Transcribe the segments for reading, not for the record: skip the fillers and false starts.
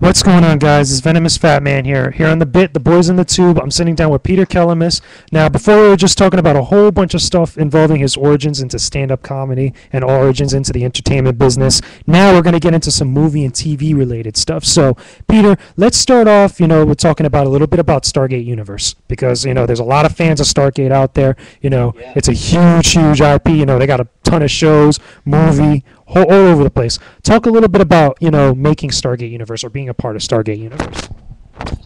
What's going on, guys? It's VenomousFatman here on the BITT, the boys in the tube. I'm sitting down with Paul Kelamis. Now, before we were just talking about a whole bunch of stuff involving his origins into stand-up comedy and origins into the entertainment business. Now we're going to get into some movie and TV related stuff. So, Peter, let's start off, we're talking about a little bit about Stargate Universe because, there's a lot of fans of Stargate out there. It's a huge IP. They got a ton of shows, movie, all over the place. Talk a little bit about, making Stargate Universe or being a part of Stargate Universe.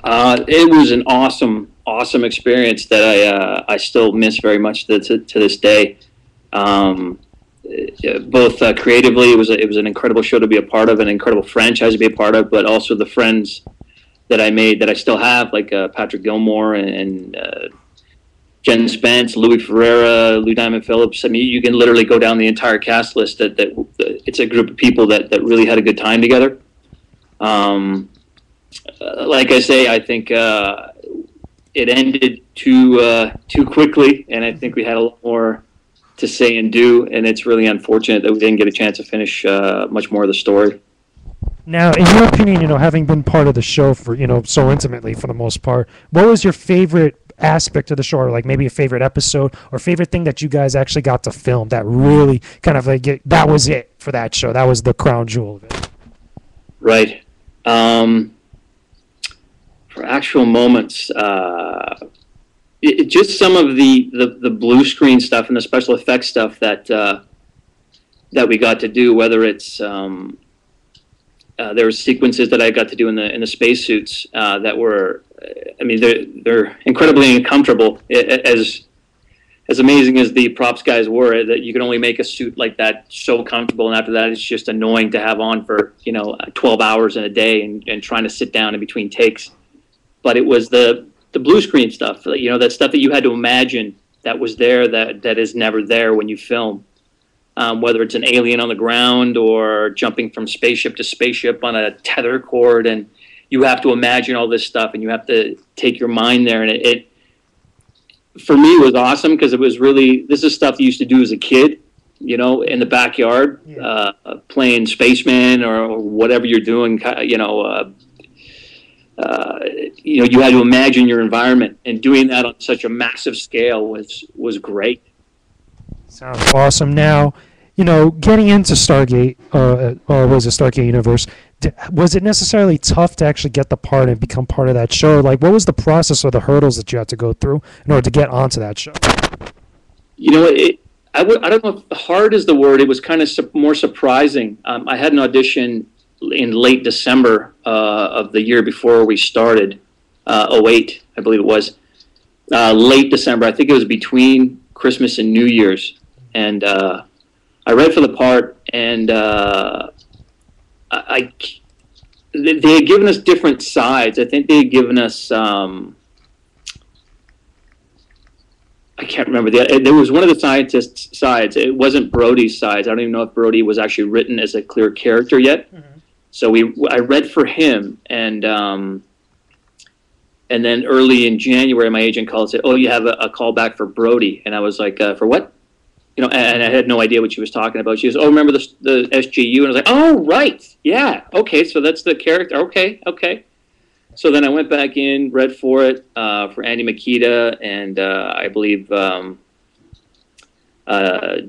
It was an awesome experience that I still miss very much to this day. Both creatively, it was an incredible show to be a part of, an incredible franchise to be a part of, but also the friends that I made that I still have, like Patrick Gilmore and Jen Spence, Louis Ferreira, Lou Diamond Phillips. I mean, you can literally go down the entire cast list. That it's a group of people that really had a good time together. Like I say, I think it ended too quickly, and I think we had a lot more to say and do, and it's really unfortunate that we didn't get a chance to finish much more of the story. Now, in your opinion, having been part of the show for, so intimately for the most part, what was your favorite aspect of the show, or like maybe a favorite episode or favorite thing that you guys actually got to film that really kind of like that was it for that show? That was the crown jewel of it. Right. For actual moments, just some of the blue screen stuff and the special effects stuff that we got to do, whether it's there were sequences that I got to do in the spacesuits that were, I mean, they're incredibly uncomfortable. As amazing as the props guys were, that you can only make a suit like that so comfortable, and after that, it's just annoying to have on for 12 hours in a day and trying to sit down in between takes. But it was the blue screen stuff, that stuff that you had to imagine that was there that is never there when you film. Whether it's an alien on the ground or jumping from spaceship to spaceship on a tether cord, and you have to imagine all this stuff, and you have to take your mind there. And it for me, was awesome because it was really, this is stuff you used to do as a kid, in the backyard, playing spaceman or whatever you're doing. You had to imagine your environment, and doing that on such a massive scale was great. Sounds awesome. Now, getting into Stargate, or was it Stargate Universe, was it necessarily tough to actually get the part and become part of that show? Like, what was the process or the hurdles that you had to go through in order to get onto that show? I don't know if hard is the word. It was kind of more surprising. I had an audition in late December of the year before we started, 2008, I believe it was. Late December. I think it was between Christmas and New Year's. And I read for the part, and they had given us different sides. I think they had given us, I can't remember. There was one of the scientists' sides. It wasn't Brody's sides. I don't even know if Brody was actually written as a clear character yet. Mm-hmm. So I read for him, and then early in January, my agent called and said, "Oh, you have a call back for Brody." And I was like, "For what?" And I had no idea what she was talking about. She goes, "Oh, remember the SGU?" And I was like, "Oh, right. Yeah. Okay, so that's the character. Okay. So then I went back in, read for it, for Andy Makita, and I believe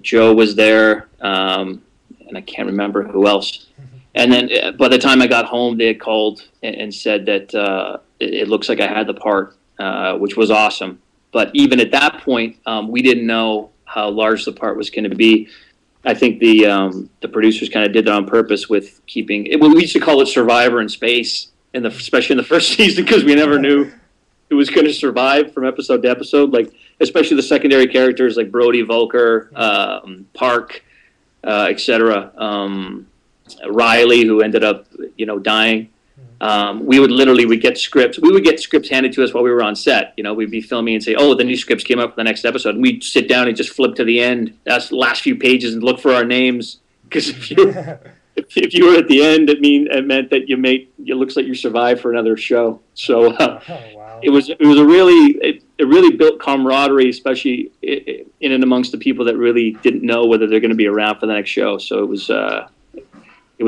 Joe was there, and I can't remember who else. And then by the time I got home, they had called and said that it looks like I had the part, which was awesome. But even at that point, we didn't know how large the part was going to be. I think the producers kind of did that on purpose with keeping it. We used to call it Survivor in space, especially in the first season, because we never knew who was going to survive from episode to episode. Like, especially the secondary characters like Brody, Volker, Park, etc. Riley, who ended up, dying. We'd get scripts. We would get scripts handed to us while we were on set. We'd be filming and say, "Oh, the new scripts came up for the next episode." And we'd sit down and just flip to the end, that's the last few pages, and look for our names. Because if you were at the end, it meant that it looks like you survived for another show. So wow. It really built camaraderie, especially in and amongst the people that really didn't know whether they're going to be around for the next show. So it was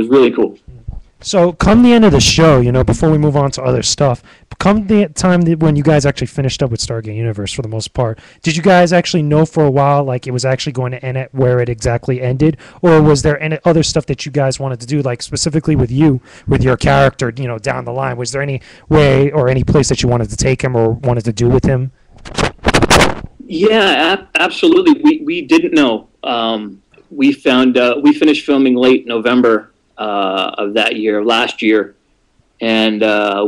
really cool. So come the end of the show, before we move on to other stuff, come the time when you guys actually finished up with Stargate Universe for the most part, did you guys actually know for a while like it was actually going to end at where it exactly ended, or was there any other stuff that you guys wanted to do, like specifically with your character, down the line? Was there any way or any place that you wanted to take him or wanted to do with him? Yeah, absolutely. We didn't know. We finished filming late November of last year, and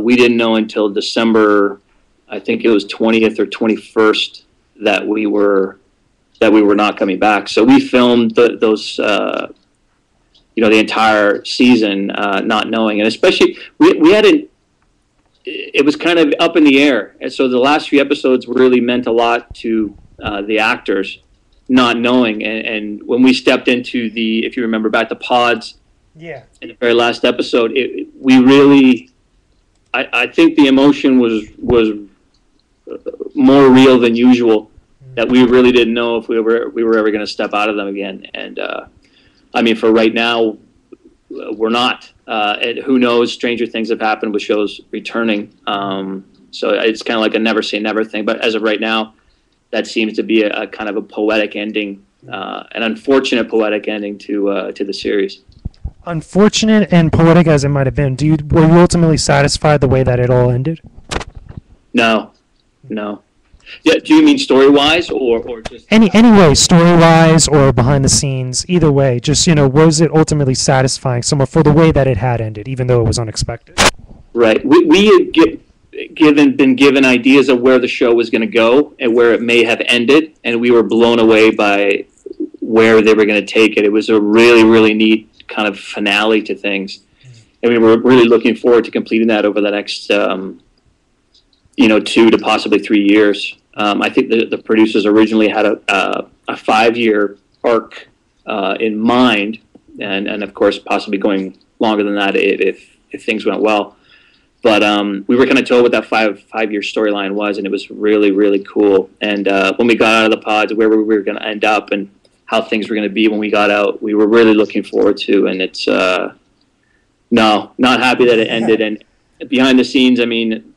we didn't know until December, I think it was 20th or 21st, that we were not coming back. So we filmed those the entire season not knowing, and especially we hadn't. It was kind of up in the air, and so the last few episodes really meant a lot to the actors, not knowing. And when we stepped into if you remember back, the pods. Yeah. In the very last episode, I think the emotion was more real than usual. That we really didn't know if we were ever going to step out of them again. And I mean, for right now, we're not. And who knows? Stranger things have happened with shows returning. So it's kind of like a never say never thing. But as of right now, that seems to be a kind of a poetic ending, an unfortunate poetic ending to the series. Unfortunate and poetic as it might have been, were you ultimately satisfied the way that it all ended? No. Yeah, do you mean story-wise or just... Any way, story-wise or behind the scenes, either way, just, was it ultimately satisfying somewhere for the way that it had ended, even though it was unexpected? Right. We had been given ideas of where the show was going to go and where it may have ended, and we were blown away by where they were going to take it. It was a really, really neat kind of finale to things, and we were really looking forward to completing that over the next 2 to possibly 3 years. I think the producers originally had a 5-year arc in mind, and of course possibly going longer than that if things went well. But we were kind of told what that five-year storyline was, and it was really, really cool. And when we got out of the pods, where we were going to end up and how things were going to be when we got out, we were really looking forward to. And it's not happy that it ended. And behind the scenes, I mean,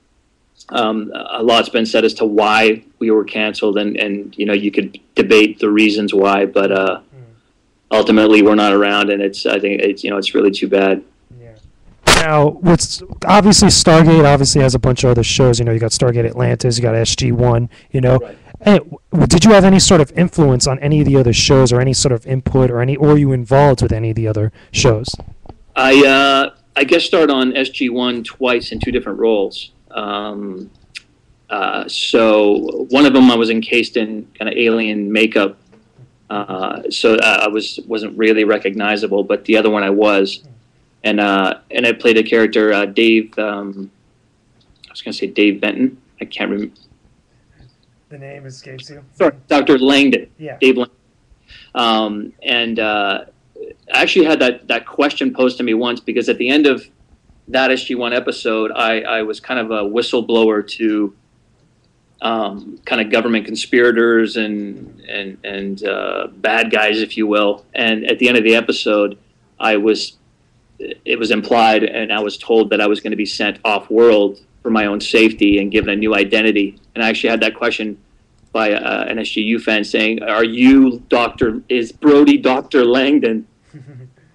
a lot's been said as to why we were canceled, and you could debate the reasons why, but ultimately we're not around, and I think it's really too bad. Now, what's obviously Stargate obviously has a bunch of other shows. You got Stargate Atlantis, you got SG-1. Right. And did you have any sort of influence on any of the other shows, or any sort of input, or were you involved with any of the other shows? I guest starred on SG-1 twice in 2 different roles. So one of them I was encased in kind of alien makeup, so I wasn't really recognizable, but the other one I was. And I played a character, Dave. I was going to say Dave Benton. I can't remember. The name escapes you. Sorry, Dr. Langdon. Yeah. Dave Langdon. And I actually had that question posed to me once, because at the end of that SG-1 episode, I was kind of a whistleblower to kind of government conspirators and bad guys, if you will. And at the end of the episode, it was implied, and I was told that I was going to be sent off-world for my own safety and given a new identity. And I actually had that question by an SGU fan saying, is Brody Dr. Langdon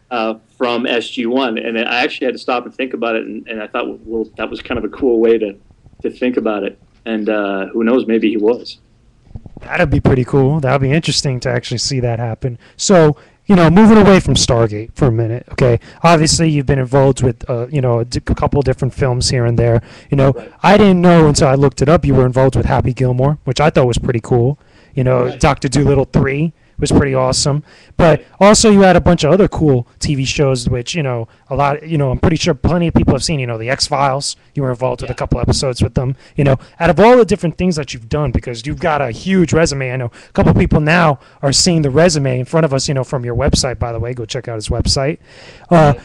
from SG-1? And I actually had to stop and think about it, and I thought, well, that was kind of a cool way to think about it. And who knows, maybe he was. That'd be pretty cool. That'd be interesting to actually see that happen. So, moving away from Stargate for a minute, okay? Obviously, you've been involved with, a couple different films here and there. Right. I didn't know until I looked it up you were involved with Happy Gilmore, which I thought was pretty cool. Right. Dr. Dolittle 3 was pretty awesome. But also you had a bunch of other cool TV shows, which, a lot, I'm pretty sure plenty of people have seen, the X-Files. You were involved with a couple episodes with them. Out of all the different things that you've done, because you've got a huge resume. I know a couple people now are seeing the resume in front of us, from your website, by the way. Go check out his website. What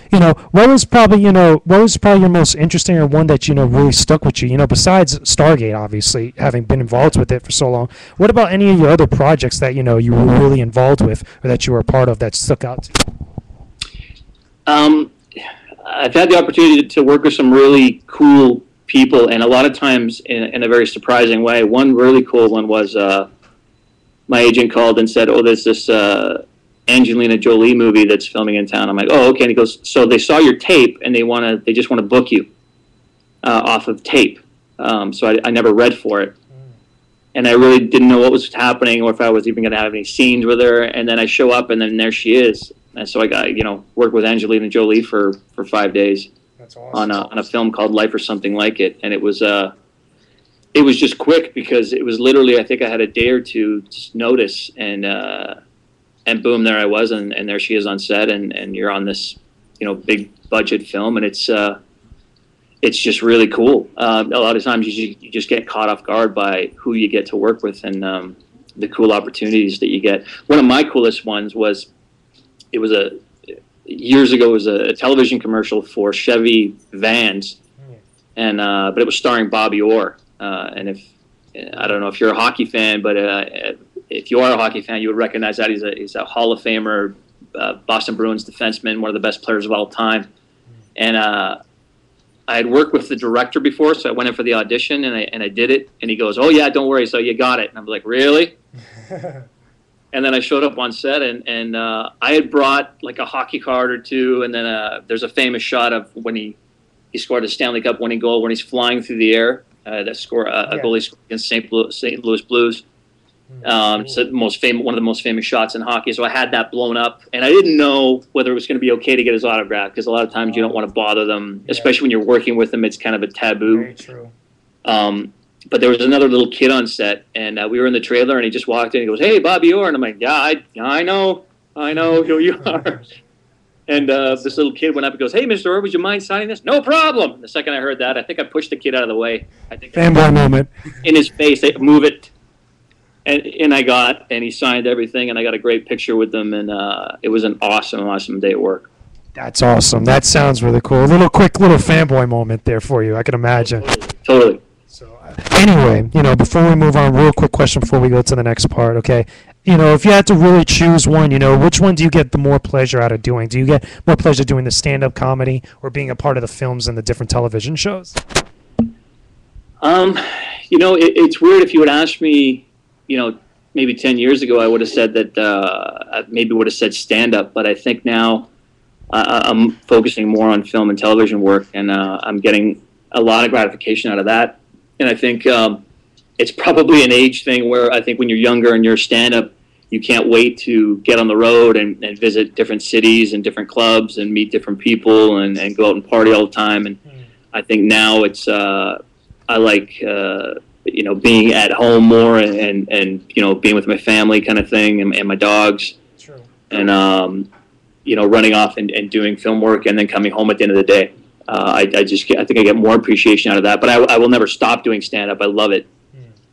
was probably your most interesting, or one that, really stuck with you, besides Stargate, obviously, having been involved with it for so long? What about any of your other projects that, you were really involved with, or that you were a part of, that stuck out to you? I've had the opportunity to work with some really cool people, and a lot of times in a very surprising way. One really cool one was my agent called and said, "Oh, there's this Angelina Jolie movie that's filming in town." I'm like, "Oh, okay." And he goes, "So they saw your tape, and they just want to book you off of tape." So I never read for it, and I really didn't know what was happening or if I was even going to have any scenes with her. And then I show up, and then there she is. And so I got, worked with Angelina Jolie for 5 days. That's awesome. On a film called Life or Something Like It. And it was just quick because it was literally, I think I had a day or two notice, and boom, there I was, and there she is on set, and you're on this, big budget film, and it's just really cool. A lot of times you just get caught off guard by who you get to work with and the cool opportunities that you get. One of my coolest ones was, years ago, it was a television commercial for Chevy vans, and but it was starring Bobby Orr. And I don't know if you're a hockey fan, but if you are a hockey fan, you would recognize that he's a Hall of Famer, Boston Bruins defenseman, one of the best players of all time. And I had worked with the director before, so I went in for the audition, and I did it. And he goes, "Oh yeah, don't worry, so you got it." And I was like, "Really?" And then I showed up on set, and I had brought like a hockey card or two, and then there's a famous shot of when he scored a Stanley Cup winning goal when he's flying through the air. That score a goalie scored against St. Louis Blues. It's one of the most famous shots in hockey. So I had that blown up, and I didn't know whether it was going to be okay to get his autograph, because a lot of times you don't want to bother them, especially when you're working with them. It's kind of a taboo. Very true. But there was another little kid on set, and we were in the trailer, and he just walked in and he goes, "Hey, Bobby Orr." And I'm like, "Yeah, I know who you are." And this little kid went up and goes, "Hey, Mr. Orr, would you mind signing this?" "No problem." The second I heard that, I think I pushed the kid out of the way. I think Fanboy moment. in his face, they move it. And he signed everything, and I got a great picture with them, and it was an awesome day at work. That's awesome. That sounds really cool. A little fanboy moment there for you, I can imagine. Totally. So anyway, before we move on, real quick question before we go to the next part, okay? If you had to really choose one, which one do you get the more pleasure out of doing? Do you get more pleasure doing the stand-up comedy or being a part of the films and the different television shows? It's weird. If you would ask me, maybe 10 years ago, I would have said that, I maybe would have said stand-up, but I think now I'm focusing more on film and television work, and I'm getting a lot of gratification out of that. And I think it's probably an age thing where I think when you're younger and you're stand-up, you can't wait to get on the road and visit different cities and different clubs and meet different people and go out and party all the time. And I think now it's I like being at home more and being with my family kind of thing and my dogs. True. And running off and doing film work and then coming home at the end of the day. I think I get more appreciation out of that, but I will never stop doing stand-up. I love it.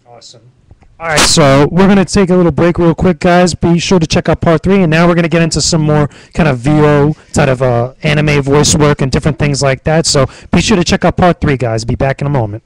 Awesome. All right, so we're going to take a little break real quick, guys. Be sure to check out part 3, and now we're going to get into some more kind of VO, kind of anime voice work and different things like that. So be sure to check out part 3, guys. Be back in a moment.